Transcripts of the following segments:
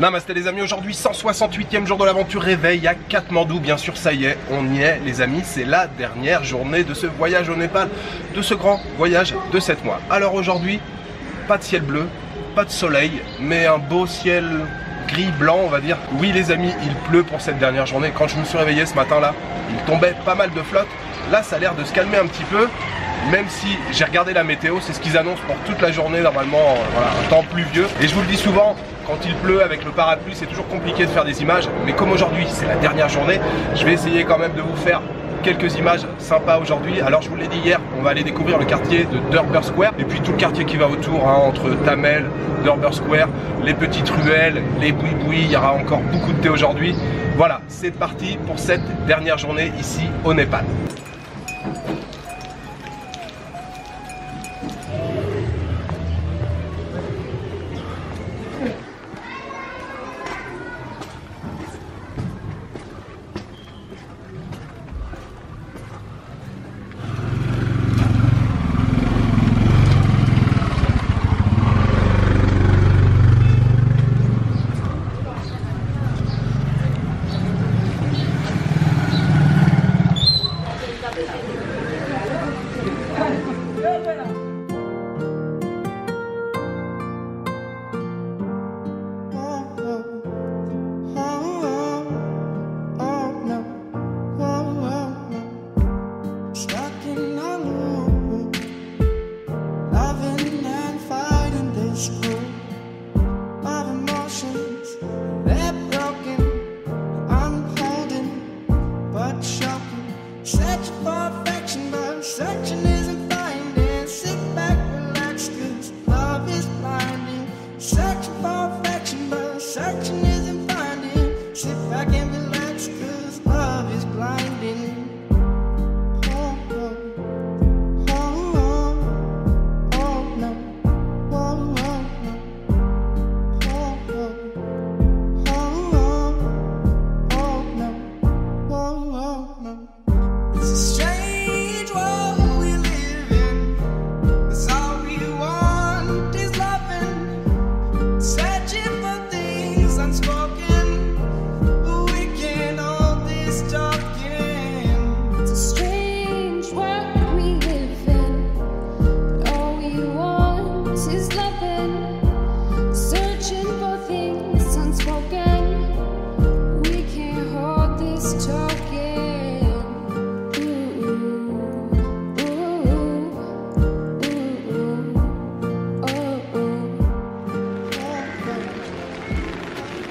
Namasté les amis, aujourd'hui 168e jour de l'aventure réveil à Katmandou. Bien sûr, ça y est, on y est les amis, c'est la dernière journée de ce voyage au Népal, de ce grand voyage de 7 mois. Alors aujourd'hui, pas de ciel bleu, pas de soleil, mais un beau ciel gris blanc on va dire. Oui les amis, il pleut pour cette dernière journée. Quand je me suis réveillé ce matin là, il tombait pas mal de flotte. Là ça a l'air de se calmer un petit peu. Même si j'ai regardé la météo, c'est ce qu'ils annoncent pour toute la journée normalement, voilà, un temps pluvieux. Et je vous le dis souvent, quand il pleut avec le parapluie, c'est toujours compliqué de faire des images. Mais comme aujourd'hui, c'est la dernière journée, je vais essayer quand même de vous faire quelques images sympas aujourd'hui. Alors je vous l'ai dit hier, on va aller découvrir le quartier de Durbar Square et puis tout le quartier qui va autour, hein, entre Thamel, Durbar Square, les petites ruelles, les boui-boui, il y aura encore beaucoup de thé aujourd'hui. Voilà, c'est parti pour cette dernière journée ici au Népal.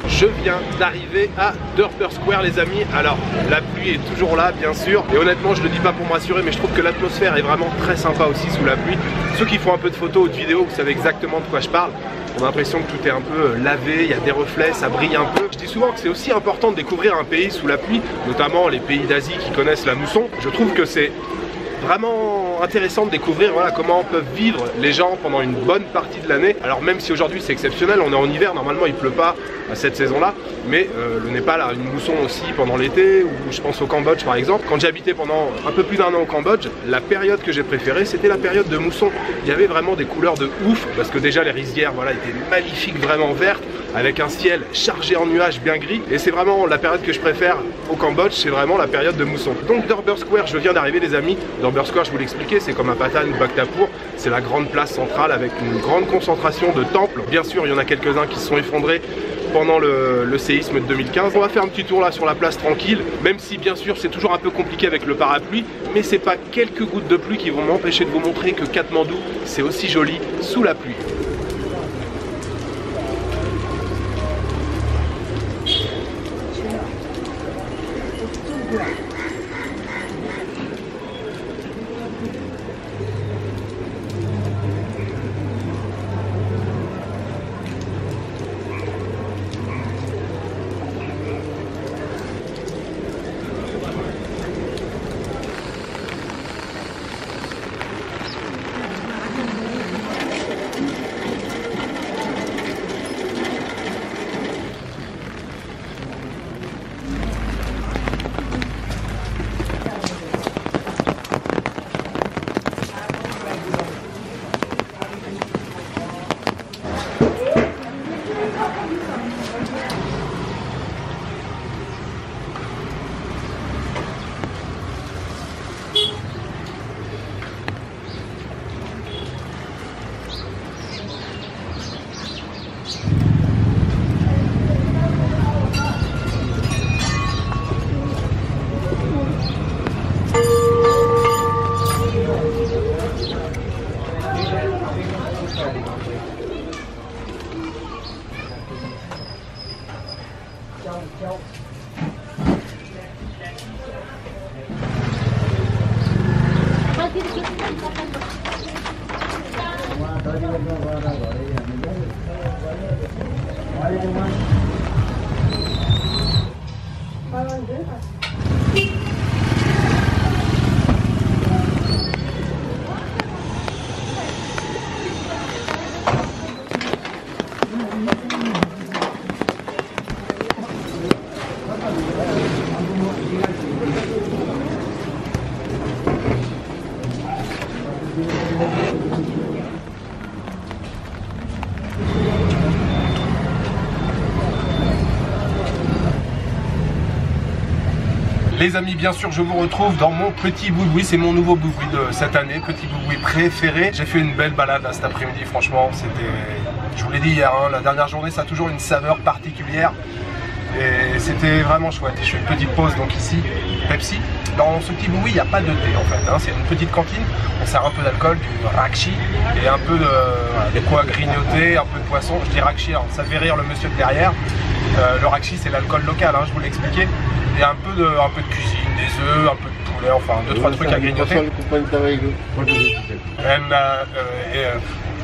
Je viens d'arriver à Durbar Square les amis. Alors la pluie est toujours là bien sûr. Et honnêtement je le dis pas pour me rassurer, mais je trouve que l'atmosphère est vraiment très sympa aussi sous la pluie. Ceux qui font un peu de photos ou de vidéos, vous savez exactement de quoi je parle. On a l'impression que tout est un peu lavé, il y a des reflets, ça brille un peu. Je dis souvent que c'est aussi important de découvrir un pays sous la pluie, notamment les pays d'Asie qui connaissent la mousson. Je trouve que c'est vraiment intéressant de découvrir voilà, comment peuvent vivre les gens pendant une bonne partie de l'année. Alors même si aujourd'hui c'est exceptionnel, on est en hiver, normalement il pleut pas à cette saison-là, mais le Népal a une mousson aussi pendant l'été, ou je pense au Cambodge par exemple. Quand j'ai habité pendant un peu plus d'1 an au Cambodge, la période que j'ai préférée c'était la période de mousson. Il y avait vraiment des couleurs de ouf, parce que déjà les rizières voilà, étaient magnifiques, vraiment vertes, avec un ciel chargé en nuages bien gris, et c'est vraiment la période que je préfère au Cambodge, c'est vraiment la période de mousson. Donc Durbar Square, je viens d'arriver les amis. Durbar Square, je vous l'expliquais, c'est comme un Patan ou Bhaktapur, c'est la grande place centrale avec une grande concentration de temples. Bien sûr, il y en a quelques-uns qui se sont effondrés pendant le séisme de 2015. On va faire un petit tour là sur la place tranquille, même si bien sûr c'est toujours un peu compliqué avec le parapluie, mais c'est pas quelques gouttes de pluie qui vont m'empêcher de vous montrer que Katmandou c'est aussi joli sous la pluie. Les amis, bien sûr, je vous retrouve dans mon petit boui-boui. C'est mon nouveau boui-boui de cette année, petit boui-boui préféré. J'ai fait une belle balade là, cet après-midi, franchement. C'était, je vous l'ai dit hier, hein, la dernière journée, ça a toujours une saveur particulière. Et c'était vraiment chouette. Je fais une petite pause donc ici, Pepsi. Dans ce petit boui, il n'y a pas de thé en fait, hein. C'est une petite cantine. On sert un peu d'alcool, du rakshi et un peu de des quoi à grignoter, un peu de poisson. Je dis rakshi, alors ça fait rire le monsieur de derrière. Le rakshi, c'est l'alcool local, hein, je vous l'ai expliqué. Et un peu de cuisine, des œufs, un peu de poulet, enfin 2-3 trucs à grignoter. Vous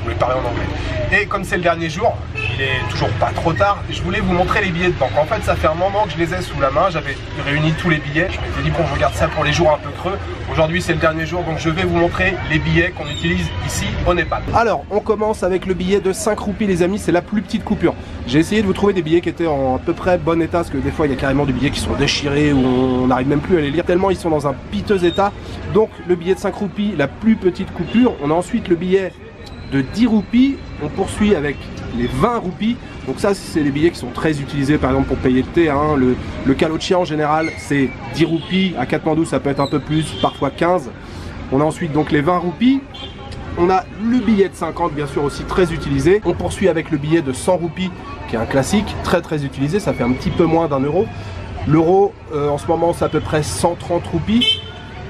voulez parler en anglais. Et comme c'est le dernier jour, il est toujours pas trop tard, je voulais vous montrer les billets de banque. En fait, ça fait un moment que je les ai sous la main, j'avais réuni tous les billets. Je m'étais dit, bon, je regarde ça pour les jours un peu creux. Aujourd'hui, c'est le dernier jour, donc je vais vous montrer les billets qu'on utilise ici au Népal. Alors, on commence avec le billet de 5 roupies, les amis, c'est la plus petite coupure. J'ai essayé de vous trouver des billets qui étaient en à peu près bon état, parce que des fois, il y a carrément des billets qui sont déchirés, où on n'arrive même plus à les lire, tellement ils sont dans un piteux état. Donc, le billet de 5 roupies, la plus petite coupure. On a ensuite le billet de 10 roupies, on poursuit avec les 20 roupies. Donc ça, c'est les billets qui sont très utilisés, par exemple pour payer le thé, hein. Le Kalochia en général, c'est 10 roupies. À Katmandou, ça peut être un peu plus, parfois 15. On a ensuite donc les 20 roupies. On a le billet de 50, bien sûr, aussi très utilisé. On poursuit avec le billet de 100 roupies, qui est un classique, très utilisé. Ça fait un petit peu moins d'1 euro. L'euro, en ce moment, c'est à peu près 130 roupies.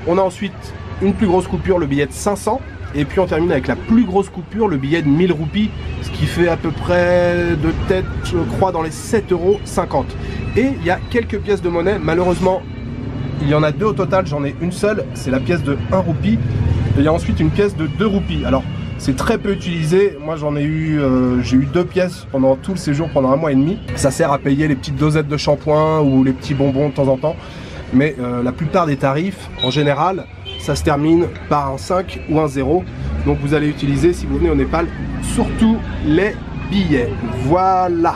On a ensuite une plus grosse coupure, le billet de 500. Et puis on termine avec la plus grosse coupure, le billet de 1000 roupies, ce qui fait à peu près de tête, je crois, dans les 7,50 €. Et il y a quelques pièces de monnaie, malheureusement, il y en a 2 au total, j'en ai une seule, c'est la pièce de 1 roupie. Et il y a ensuite une pièce de 2 roupies. Alors, c'est très peu utilisé, moi j'en ai eu, j'ai eu 2 pièces pendant tout le séjour, pendant 1 mois et demi. Ça sert à payer les petites dosettes de shampoing ou les petits bonbons de temps en temps. Mais la plupart des tarifs, en général, ça se termine par un 5 ou un 0. Donc vous allez utiliser, si vous venez au Népal, surtout les billets. Voilà.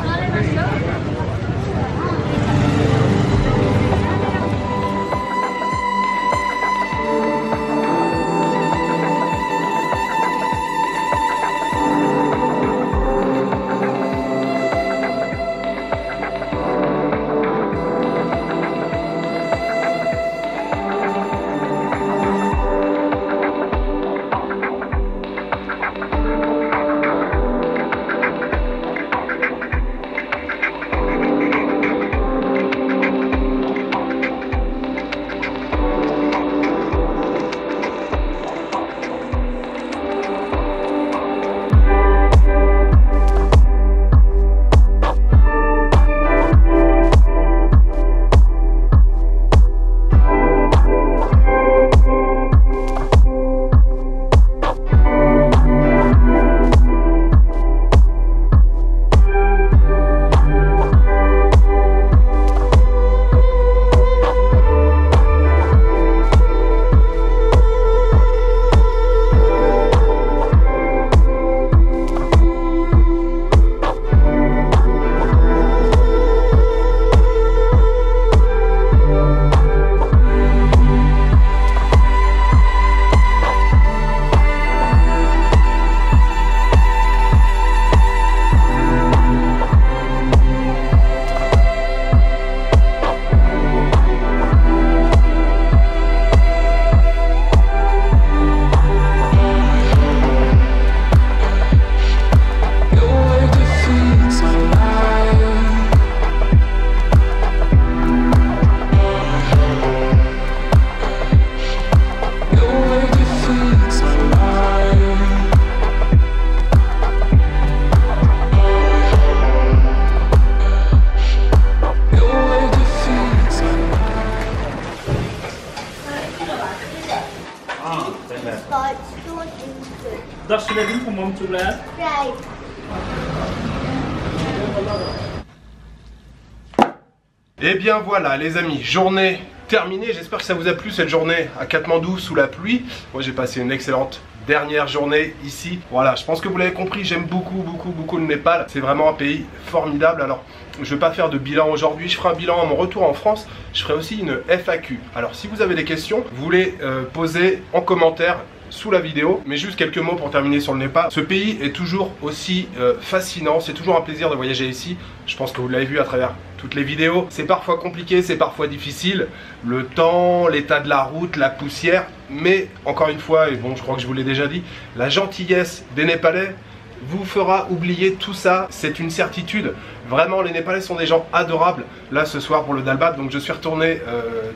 Dashledim umum tular. Et bien voilà les amis, journée terminée. J'espère que ça vous a plu cette journée à Katmandou sous la pluie. Moi j'ai passé une excellente dernière journée ici. Voilà, je pense que vous l'avez compris, j'aime beaucoup le Népal. C'est vraiment un pays formidable. Alors je ne vais pas faire de bilan aujourd'hui, je ferai un bilan à mon retour en France. Je ferai aussi une FAQ. Alors si vous avez des questions, vous les posez en commentaire sous la vidéo, mais juste quelques mots pour terminer sur le Népal. Ce pays est toujours aussi fascinant, c'est toujours un plaisir de voyager ici. Je pense que vous l'avez vu à travers toutes les vidéos. C'est parfois compliqué, c'est parfois difficile, le temps, l'état de la route, la poussière, mais encore une fois, et bon je crois que je vous l'ai déjà dit, la gentillesse des Népalais vous fera oublier tout ça, c'est une certitude. Vraiment, les Népalais sont des gens adorables. Là, ce soir pour le Dalbat, donc je suis retourné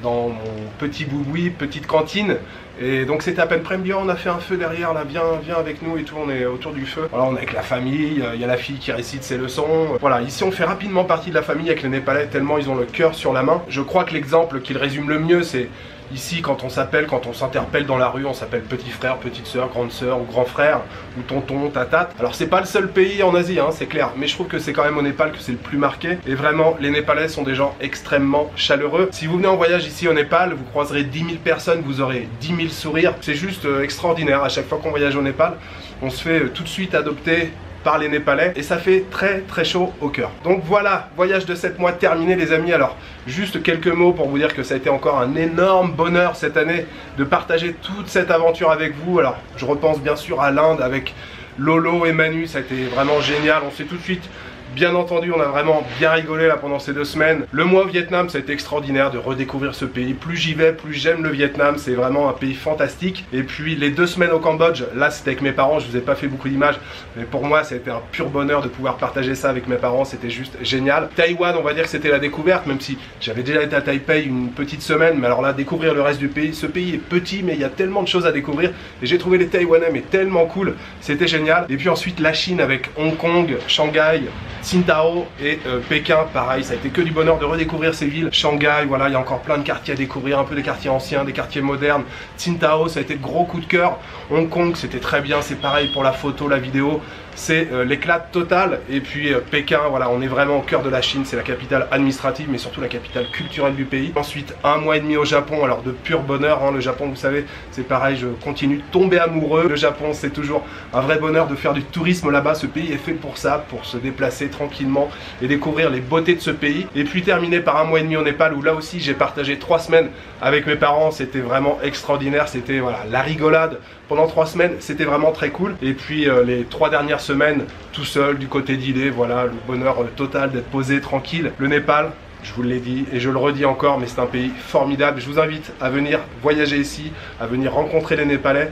dans mon petit bouboui, petite cantine. Et donc c'était à peine près, bien, on a fait un feu derrière, là, viens avec nous et tout, on est autour du feu. Voilà, on est avec la famille, il y a la fille qui récite ses leçons. Voilà, ici on fait rapidement partie de la famille avec les Népalais, tellement ils ont le cœur sur la main. Je crois que l'exemple qui le résume le mieux, c'est ici quand on s'appelle, quand on s'interpelle dans la rue, on s'appelle petit frère, petite soeur, grande soeur ou grand frère, ou tonton, tatate. Alors c'est pas le seul pays en Asie, hein, c'est clair, mais je trouve que c'est quand même au Népal que c'est le plus marqué. Et vraiment, les Népalais sont des gens extrêmement chaleureux. Si vous venez en voyage ici au Népal, vous croiserez 10 000 personnes, vous aurez 10 000 sourires. C'est juste extraordinaire. À chaque fois qu'on voyage au Népal, on se fait tout de suite adopter par les Népalais et ça fait très chaud au cœur. Donc voilà, voyage de 7 mois terminé les amis. Alors juste quelques mots pour vous dire que ça a été encore un énorme bonheur cette année de partager toute cette aventure avec vous. Alors je repense bien sûr à l'Inde avec Lolo et Manu, ça a été vraiment génial. On s'est tout de suite bien entendu, on a vraiment bien rigolé là pendant ces 2 semaines. Le mois au Vietnam, ça a été extraordinaire de redécouvrir ce pays. Plus j'y vais, plus j'aime le Vietnam. C'est vraiment un pays fantastique. Et puis les 2 semaines au Cambodge, là c'était avec mes parents. Je vous ai pas fait beaucoup d'images, mais pour moi ça a été un pur bonheur de pouvoir partager ça avec mes parents. C'était juste génial. Taïwan, on va dire que c'était la découverte, même si j'avais déjà été à Taipei une petite semaine. Mais alors là, découvrir le reste du pays. Ce pays est petit, mais il y a tellement de choses à découvrir. Et j'ai trouvé les Taïwanais mais tellement cool. C'était génial. Et puis ensuite la Chine avec Hong Kong, Shanghai, Tsingtao et Pékin, pareil, ça a été que du bonheur de redécouvrir ces villes. Shanghai, voilà, il y a encore plein de quartiers à découvrir, un peu des quartiers anciens, des quartiers modernes. Tsingtao, ça a été le gros coup de cœur. Hong Kong, c'était très bien, c'est pareil pour la photo, la vidéo. C'est l'éclat total. Et puis Pékin, voilà, on est vraiment au cœur de la Chine, c'est la capitale administrative, mais surtout la capitale culturelle du pays. Ensuite, 1 mois et demi au Japon, alors de pur bonheur, hein. Le Japon, vous savez, c'est pareil, je continue de tomber amoureux. Le Japon, c'est toujours un vrai bonheur de faire du tourisme là-bas. Ce pays est fait pour ça, pour se déplacer tranquillement et découvrir les beautés de ce pays. Et puis terminé par 1 mois et demi au Népal, où là aussi j'ai partagé 3 semaines avec mes parents. C'était vraiment extraordinaire, c'était voilà, la rigolade pendant 3 semaines, c'était vraiment très cool. Et puis les 3 dernières semaines tout seul du côté d'Ilé, voilà, le bonheur total d'être posé tranquille. Le Népal, je vous l'ai dit et je le redis encore, mais c'est un pays formidable. Je vous invite à venir voyager ici, à venir rencontrer les Népalais.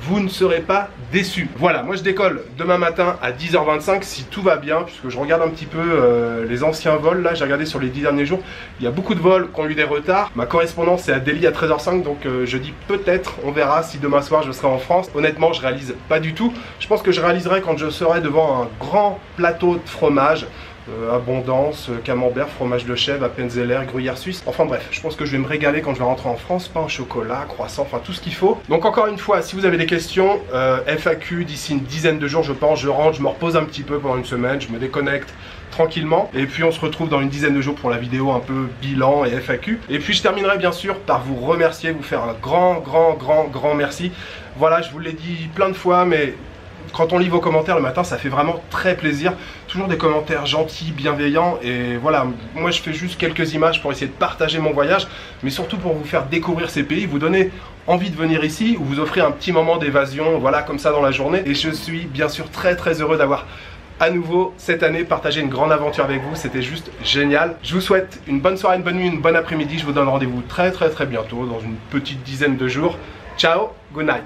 Vous ne serez pas déçus. Voilà, moi je décolle demain matin à 10h25 si tout va bien, puisque je regarde un petit peu les anciens vols. Là, j'ai regardé sur les 10 derniers jours, il y a beaucoup de vols qui ont eu des retards. Ma correspondance c'est à Delhi à 13h05, donc je dis peut-être, on verra si demain soir je serai en France. Honnêtement, je réalise pas du tout. Je pense que je réaliserai quand je serai devant un grand plateau de fromage. Abondance, camembert, fromage de chèvre, appenzeller, gruyère suisse. Enfin bref, je pense que je vais me régaler quand je vais rentrer en France. Pain au chocolat, croissant, enfin tout ce qu'il faut. Donc encore une fois, si vous avez des questions, FAQ d'ici une dizaine de jours, je pense, je rentre, je me repose un petit peu pendant une semaine, je me déconnecte tranquillement. Et puis on se retrouve dans une dizaine de jours pour la vidéo un peu bilan et FAQ. Et puis je terminerai bien sûr par vous remercier, vous faire un grand merci. Voilà, je vous l'ai dit plein de fois, mais quand on lit vos commentaires le matin, ça fait vraiment très plaisir. Toujours des commentaires gentils, bienveillants. Et voilà, moi je fais juste quelques images pour essayer de partager mon voyage, mais surtout pour vous faire découvrir ces pays, vous donner envie de venir ici, ou vous offrir un petit moment d'évasion, voilà, comme ça dans la journée. Et je suis bien sûr très heureux d'avoir à nouveau cette année partagé une grande aventure avec vous. C'était juste génial. Je vous souhaite une bonne soirée, une bonne nuit, une bonne après-midi. Je vous donne rendez-vous très bientôt, dans une petite dizaine de jours. Ciao, good night.